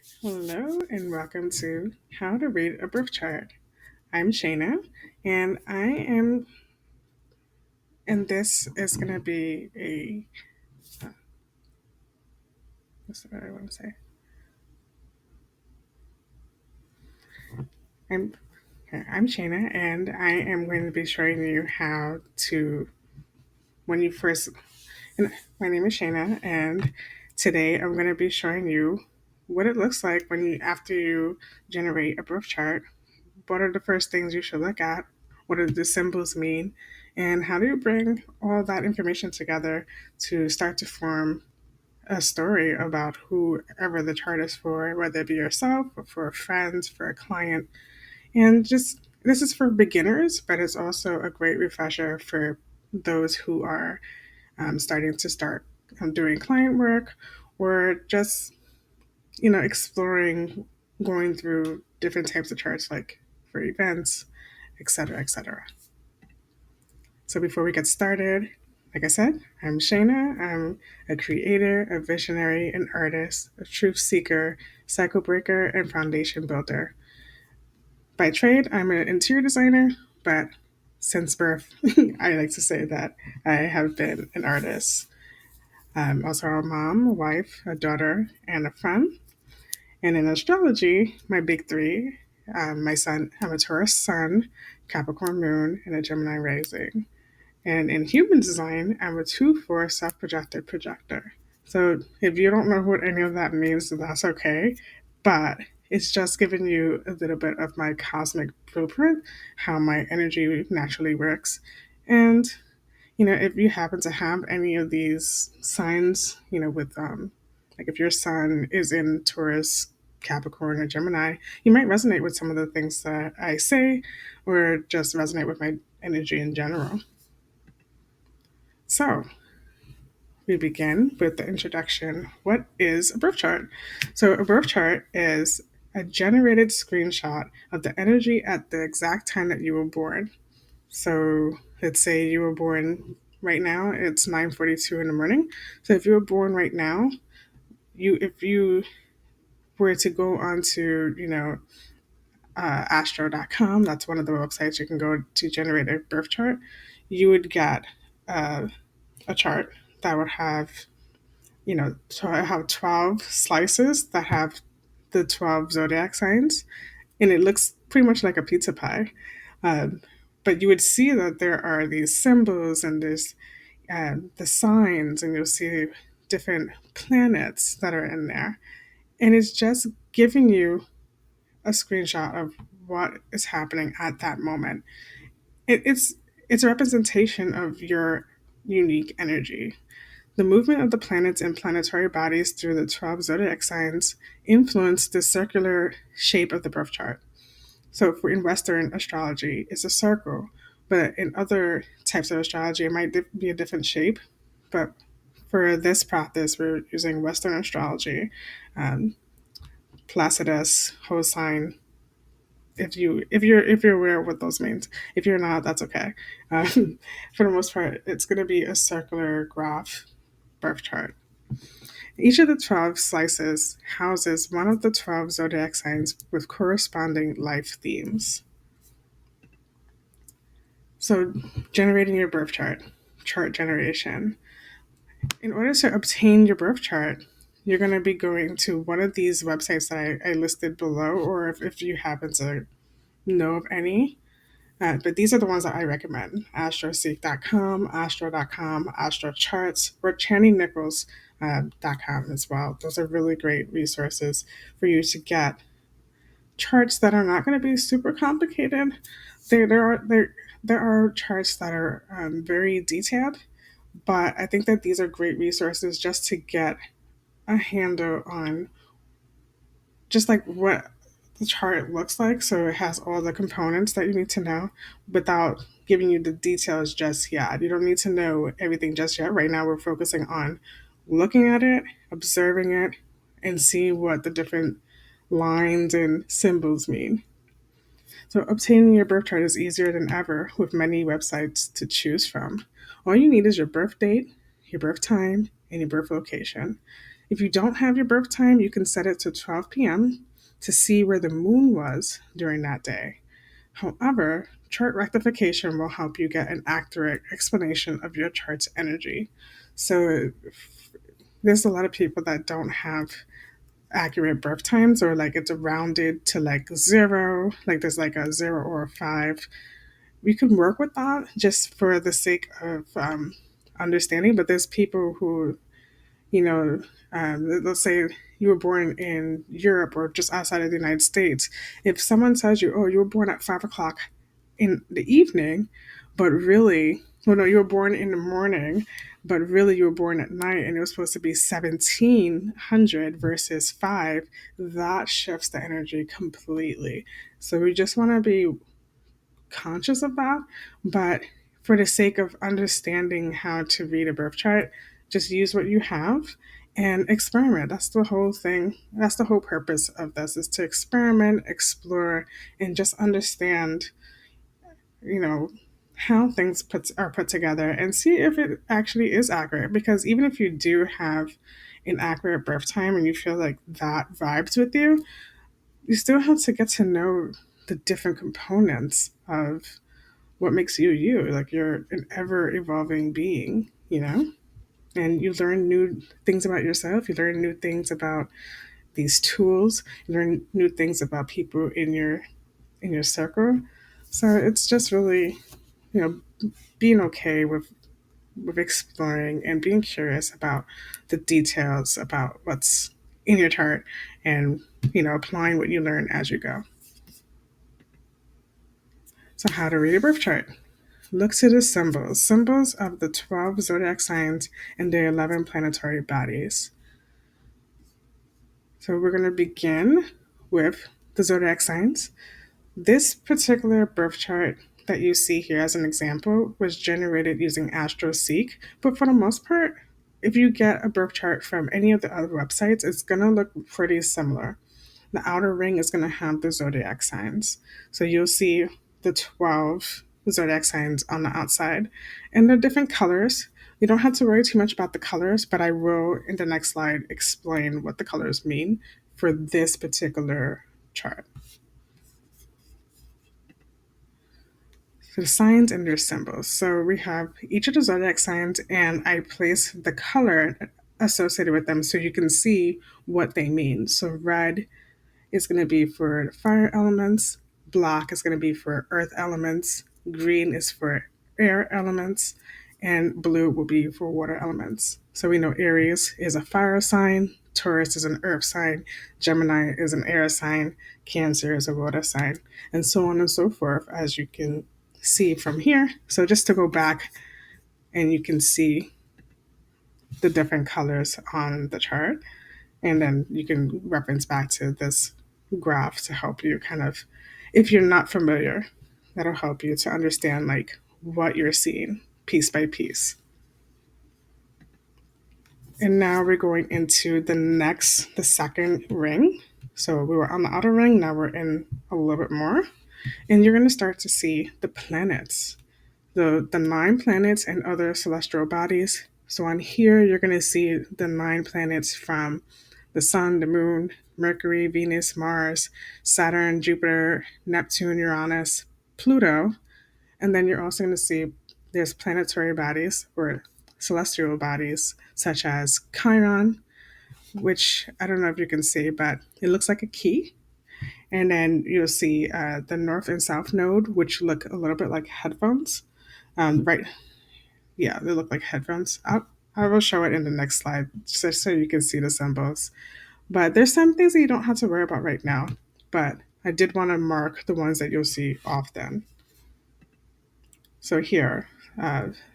Hello and welcome to How to Read a Birth Chart. I'm Shayna, and this is going to be what's the word I want to say? I'm, I'm Shayna, and I am going to be showing you how to, when you first, and my name is Shayna, and today I'm going to be showing you what it looks like after you generate a birth chart. What are the first things you should look at? What do the symbols mean? And how do you bring all that information together to start to form a story about whoever the chart is for, whether it be yourself or for a friend, for a client? And just this is for beginners, but it's also a great refresher for those who are starting to start doing client work or just exploring going through different types of charts like for events, etc., etc. So before we get started, like I said, I'm Shayna. I'm a creator, a visionary, an artist, a truth seeker, cycle breaker, and foundation builder. By trade, I'm an interior designer, but since birth, I like to say that I have been an artist. I'm also a mom, a wife, a daughter, and a friend. And in astrology, my big three, I'm a Taurus sun, Capricorn moon, and a Gemini rising. And in human design, I'm a 2-4 self projected projector. So if you don't know what any of that means, that's okay. But it's just giving you a little bit of my cosmic blueprint, how my energy naturally works. And, if you happen to have any of these signs, with like if your sun is in Taurus, Capricorn, or Gemini, you might resonate with some of the things that I say or just resonate with my energy in general. So, we begin with the introduction. What is a birth chart? So, a birth chart is a generated screenshot of the energy at the exact time that you were born. So, let's say you were born right now, it's 9:42 in the morning. So, if you were born right now, if you were to go onto, astro.com, that's one of the websites you can go to generate a birth chart, you would get uh, a chart that would have, so I have 12 slices that have the 12 zodiac signs, and it looks pretty much like a pizza pie. Um, but you would see that there are these symbols and there's the signs, and you'll see different planets that are in there. And it's just giving you a screenshot of what is happening at that moment. It's a representation of your unique energy. The movement of the planets and planetary bodies through the 12 zodiac signs influence the circular shape of the birth chart. So, for in Western astrology, it's a circle, but in other types of astrology, it might be a different shape. But for this practice, we're using Western astrology, um, Placidus, whole sign. If you're aware of what those means, if you're not, that's okay. For the most part, it's going to be a circular graph birth chart. Each of the 12 slices houses one of the 12 zodiac signs with corresponding life themes. So, generating your birth chart, chart generation. In order to obtain your birth chart, you're going to be going to one of these websites that I listed below, or if you happen to know of any. But these are the ones that I recommend: astroseek.com, astro.com, astrocharts, or channynichols.com as well. Those are really great resources for you to get charts that are not going to be super complicated. There are charts that are very detailed, but I think that these are great resources just to get a handle on just like what the chart looks like. So it has all the components that you need to know without giving you the details just yet. You don't need to know everything just yet. Right now, we're focusing on looking at it, observing it, and seeing what the different lines and symbols mean. So, obtaining your birth chart is easier than ever with many websites to choose from. All you need is your birth date, your birth time, and your birth location. If you don't have your birth time, you can set it to 12 p.m. to see where the moon was during that day. However, chart rectification will help you get an accurate explanation of your chart's energy. So there's a lot of people that don't have accurate birth times, or like it's rounded to like zero, like there's like a zero or a five. We can work with that just for the sake of understanding, but there's people who, you know, let's say you were born in Europe or just outside of the United States. If someone tells you, oh, you were born at 5 o'clock in the evening, but really, well, no, you were born in the morning, but really you were born at night and it was supposed to be 1700 versus 5, that shifts the energy completely. So we just want to be conscious of that. But for the sake of understanding how to read a birth chart, just use what you have and experiment. That's the whole thing. That's the whole purpose of this, is to experiment, explore, and just understand, you know, how things are put together and see if it actually is accurate. Because even if you do have an accurate birth time and you feel like that vibes with you, you still have to get to know the different components of what makes you you. Like, you're an ever evolving being, you know? And you learn new things about yourself, you learn new things about these tools, you learn new things about people in your circle. So it's just really, you know, being okay with exploring and being curious about the details about what's in your chart, and, you know, applying what you learn as you go. So how to read a birth chart. Look to the symbols of the 12 zodiac signs and their 11 planetary bodies. So we're going to begin with the zodiac signs. This particular birth chart that you see here as an example was generated using AstroSeek, but for the most part, if you get a birth chart from any of the other websites, it's going to look pretty similar. The outer ring is going to have the zodiac signs. So you'll see the 12 zodiac signs on the outside, and they're different colors. You don't have to worry too much about the colors, but I will, in the next slide, explain what the colors mean for this particular chart. So the signs and their symbols. So we have each of the zodiac signs, and I place the color associated with them so you can see what they mean. So red is going to be for the fire elements, black is going to be for earth elements, green is for air elements, and blue will be for water elements. So we know Aries is a fire sign, Taurus is an earth sign, Gemini is an air sign, Cancer is a water sign, and so on and so forth, as you can see from here. So just to go back, and you can see the different colors on the chart, and then you can reference back to this graph to help you kind of, if you're not familiar, that'll help you to understand like what you're seeing piece by piece. And now we're going into the second ring. So we were on the outer ring, now we're in a little bit more. And you're going to start to see the planets, the 9 planets and other celestial bodies. So on here, you're going to see the 9 planets from the Sun, the Moon, Mercury, Venus, Mars, Saturn, Jupiter, Neptune, Uranus, Pluto. And then you're also going to see there's planetary bodies or celestial bodies such as Chiron, which I don't know if you can see, but it looks like a key. And then you'll see the North and South node, which look a little bit like headphones. Right. Yeah, they look like headphones. I will show it in the next slide just so you can see the symbols. But there's some things that you don't have to worry about right now. But I did want to mark the ones that you'll see often. So here,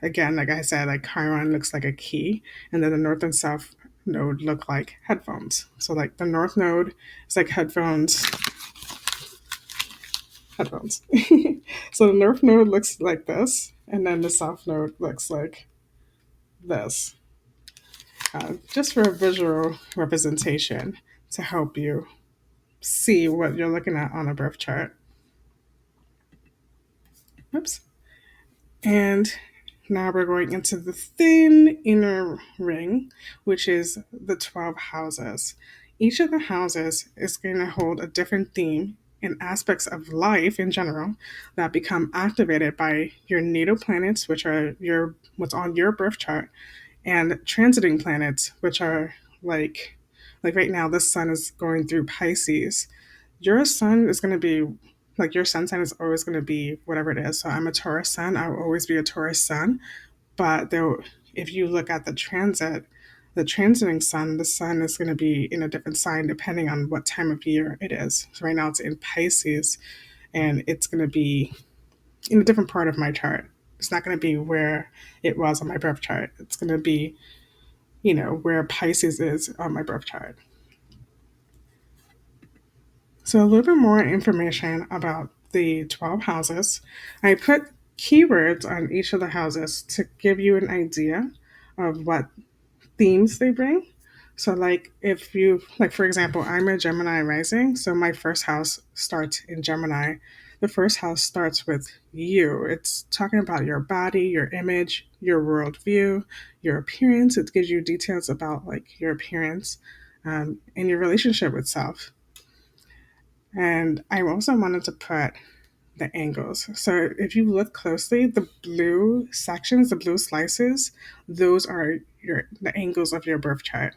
again, like I said, like Chiron looks like a key, and then the North and South node look like headphones. So like the North node is like headphones. So the North node looks like this, and then the South node looks like this. Just for a visual representation to help you see what you're looking at on a birth chart. Oops. And now we're going into the thin inner ring, which is the 12 houses. Each of the houses is going to hold a different theme and aspects of life in general that become activated by your natal planets, which are your what's on your birth chart, and transiting planets, which are like right now the sun is going through Pisces. Your sun is going to be like your sun sign is always going to be whatever it is. So I'm a Taurus sun. I will always be a Taurus sun. But there, if you look at the transiting sun, the sun is going to be in a different sign depending on what time of year it is. So right now it's in Pisces, and it's going to be in a different part of my chart. It's not going to be where it was on my birth chart. It's going to be, where Pisces is on my birth chart. So, a little bit more information about the 12 houses. I put keywords on each of the houses to give you an idea of what themes they bring. So, like, if you, like, for example, I'm a Gemini rising, so my first house starts in Gemini. The first house starts with you. It's talking about your body, your image, your worldview, your appearance. It gives you details about, like, your appearance and your relationship with self. And I also wanted to put the angles. So if you look closely, the blue sections, the blue slices, those are the angles of your birth chart.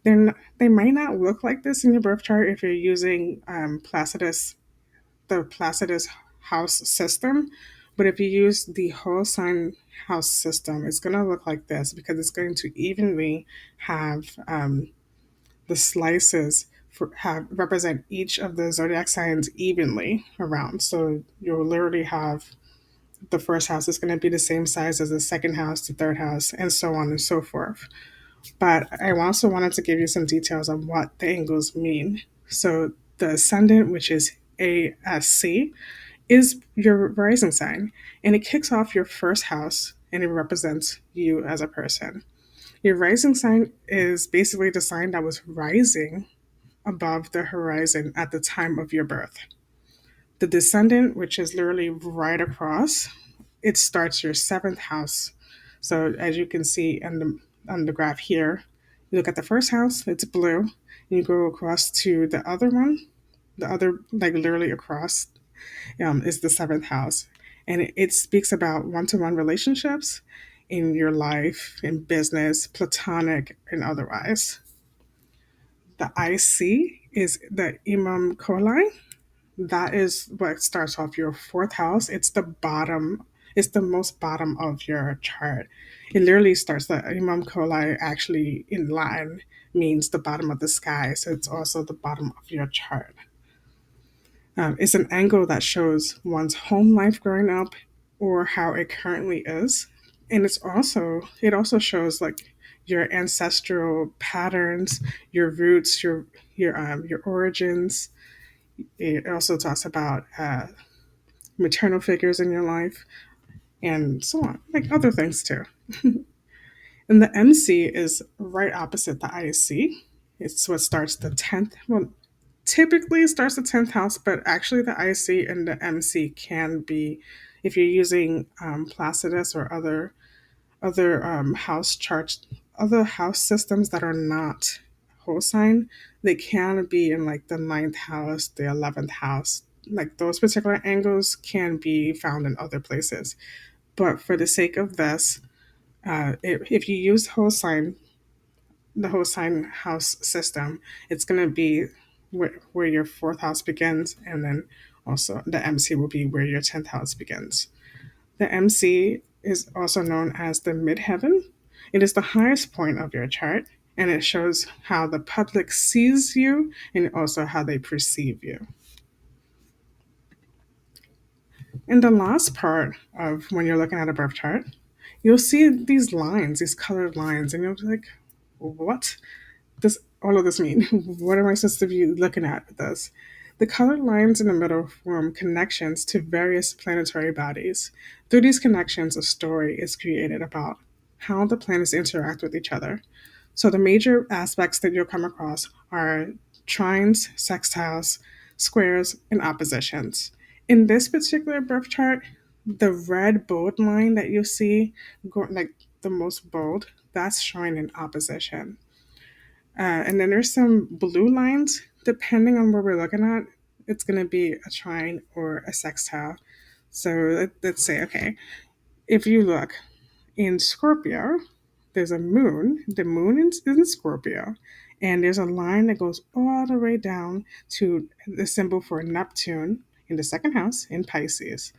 They might not look like this in your birth chart if you're using the Placidus house system, but if you use the whole sign house system, it's going to look like this because it's going to evenly have the slices have represent each of the zodiac signs evenly around. So you'll literally have the first house is going to be the same size as the second house, the third house, and so on and so forth. But I also wanted to give you some details on what the angles mean. So the ascendant, which is ASC, is your rising sign, and it kicks off your first house and it represents you as a person. Your rising sign is basically the sign that was rising above the horizon at the time of your birth. The descendant, which is literally right across, it starts your seventh house. So as you can see on the graph here, you look at the first house, it's blue, and you go across to the other one, the other like literally across is the seventh house, and it speaks about one-to-one relationships in your life, in business, platonic and otherwise. The IC is the Imam Kolai. That is what starts off your fourth house. It's the bottom. It's the most bottom of your chart. It literally starts the Imam Kolai actually in Latin means the bottom of the sky. So it's also the bottom of your chart. It's an angle that shows one's home life growing up or how it currently is. And it also shows like your ancestral patterns, your roots, your origins. It also talks about maternal figures in your life and so on, like other things too. And the MC is right opposite the IC. It's what starts the 10th. Well, typically it starts the 10th house, but actually the IC and the MC can be, if you're using Placidus or other house charts, other house systems that are not whole sign, they can be in like the ninth house, the 11th house. Like those particular angles can be found in other places. But for the sake of this, if you use the whole sign house system, it's going to be where your fourth house begins, and then also the MC will be where your 10th house begins. The MC is also known as the midheaven. It is the highest point of your chart, and it shows how the public sees you and also how they perceive you. In the last part of when you're looking at a birth chart, you'll see these lines, these colored lines, and you'll be like, what does all of this mean? What am I supposed to be looking at with this? The colored lines in the middle form connections to various planetary bodies. Through these connections, a story is created about how the planets interact with each other. So the major aspects that you'll come across are trines, sextiles, squares, and oppositions. In this particular birth chart, the red bold line that you see, like the most bold, that's showing an opposition. And then there's some blue lines, depending on where we're looking at, it's going to be a trine or a sextile. So let's say, okay, if you look in Scorpio, there's a moon, the moon is in Scorpio, and there's a line that goes all the way down to the symbol for Neptune in the second house in Pisces.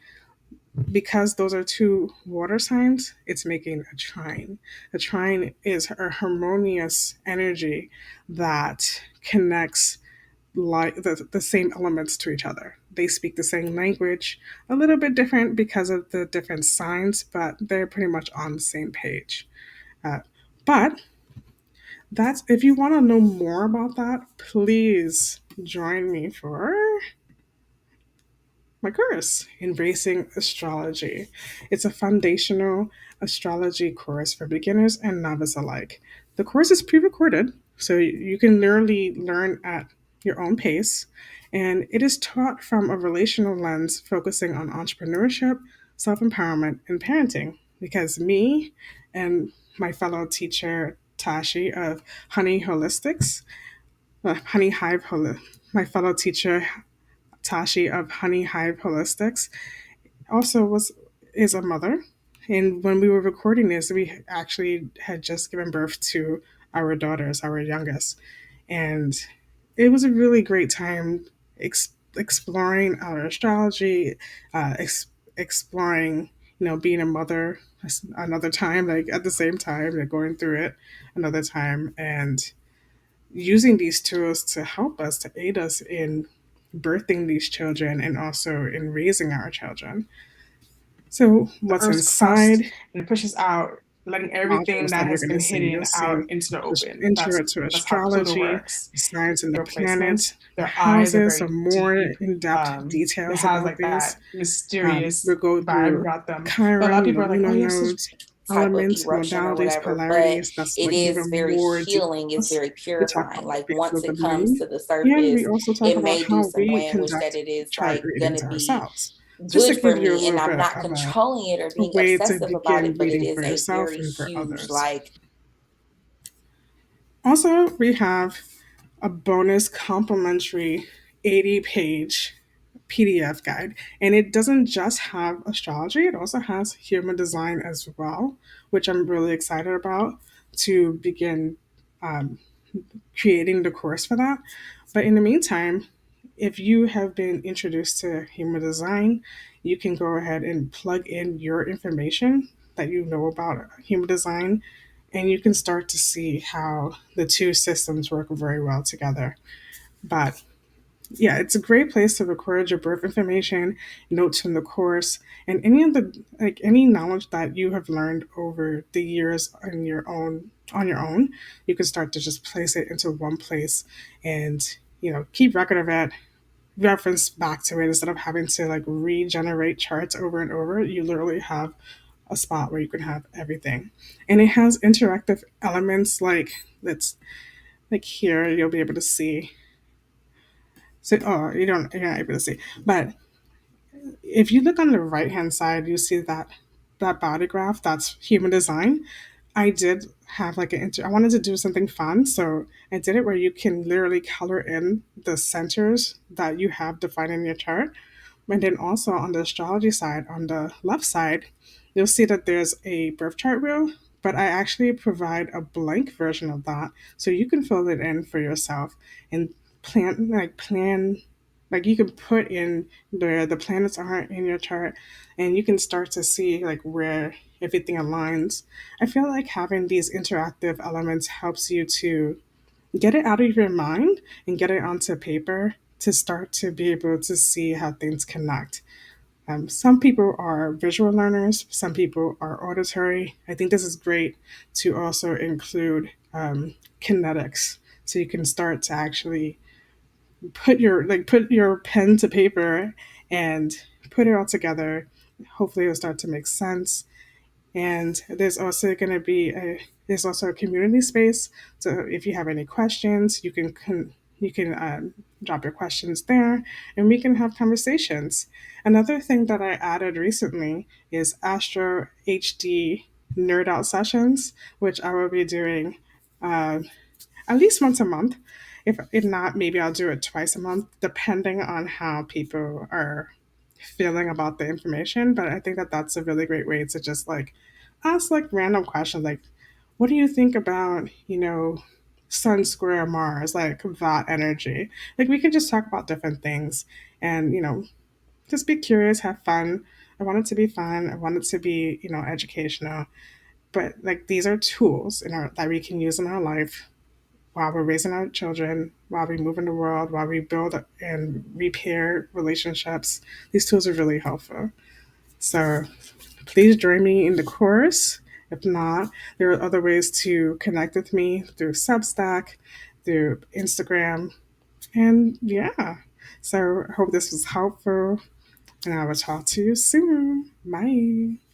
Because those are two water signs, it's making a trine. A trine is a harmonious energy that connects like the same elements to each other. They speak the same language, a little bit different because of the different signs, but they're pretty much on the same page. Uh, but that's if you want to know more about that, please join me for my course, Embracing Astrology. It's a foundational astrology course for beginners and novice alike. The course is pre recorded, so you can literally learn at your own pace, and it is taught from a relational lens focusing on entrepreneurship, self empowerment, and parenting. Because me and my fellow teacher, Tashi of Honey Holistics, Honey Hive Holi- my fellow teacher Tashi of Honey Hive Holistics also was is a mother. And when we were recording this, we actually had just given birth to our daughters, our youngest. And it was a really great time exploring our astrology, exploring, being a mother another time, like at the same time, like going through it another time, and using these tools to help us, to aid us in birthing these children and also in raising our children. So, The what's Earth's crust, inside and it pushes out, letting everything modules that that you're has going been to see? You'll hidden out see into the the open. intro That's to that's how Pluto astrology, works. the signs and the Their planets, placements, the their eyes are houses, so very more deep. in depth It details has about like these. that mysterious We'll go vibe through about them. But a lot of Chiron, the people are like, "Oh, lunar you have such nodes, type of elements, eruption or modalities, whatever, but polarities. That's it like is even very more healing, it's details. very We talk purifying. about the Like phases once of the it comes moon, to the and surface, we also talk it about may do how some we damage that conduct it is chart like gonna readings be ourselves. Just to good for give you a me, little and I'm bit not of controlling it or a being way to obsessive about begin it, but it reading is for a yourself very and for huge others. like Also, we have a bonus complimentary 80-page PDF guide. And it doesn't just have astrology, it also has human design as well, which I'm really excited about to begin um, creating the course for that. But in the meantime, if you have been introduced to human design, you can go ahead and plug in your information that you know about human design, and you can start to see how the two systems work very well together. But yeah, it's a great place to record your birth information, notes from the course, and any of the like any knowledge that you have learned over the years on your own. You can start to just place it into one place and keep record of it, reference back to it instead of having to like regenerate charts over and over. You literally have a spot where you can have everything, and it has interactive elements like let's like here you'll be able to see. So, oh, you're not able to see. But if you look on the right hand side, you see that body graph. That's human design. I did have like I wanted to do something fun, so I did it where you can literally color in the centers that you have defined in your chart. And then also on the astrology side, on the left side, you'll see that there's a birth chart wheel, but I actually provide a blank version of that so you can fill it in for yourself and plan like you can put in where the planets are in your chart, and you can start to see like where everything aligns. I feel like having these interactive elements helps you to get it out of your mind and get it onto paper to start to be able to see how things connect. Some people are visual learners, some people are auditory. I think this is great to also include kinetics, so you can start to actually put your pen to paper and put it all together. Hopefully, it'll start to make sense. And there's also a community space. So if you have any questions, you can drop your questions there and we can have conversations. Another thing that I added recently is Astro HD Nerd Out sessions, which I will be doing uh, at least once a month. If not, maybe I'll do it twice a month, depending on how people are feeling about the information. But I think that that's a really great way to just like ask like random questions, like, what do you think about, Sun square Mars, like that energy? Like we can just talk about different things and, just be curious, have fun. I want it to be fun. I want it to be, educational. But like these are tools that we can use in our life while we're raising our children, while we move in the world, while we build and repair relationships. These tools are really helpful. So please join me in the course. If not, there are other ways to connect with me through Substack, through Instagram, and yeah. So I hope this was helpful, and I will talk to you soon. Bye.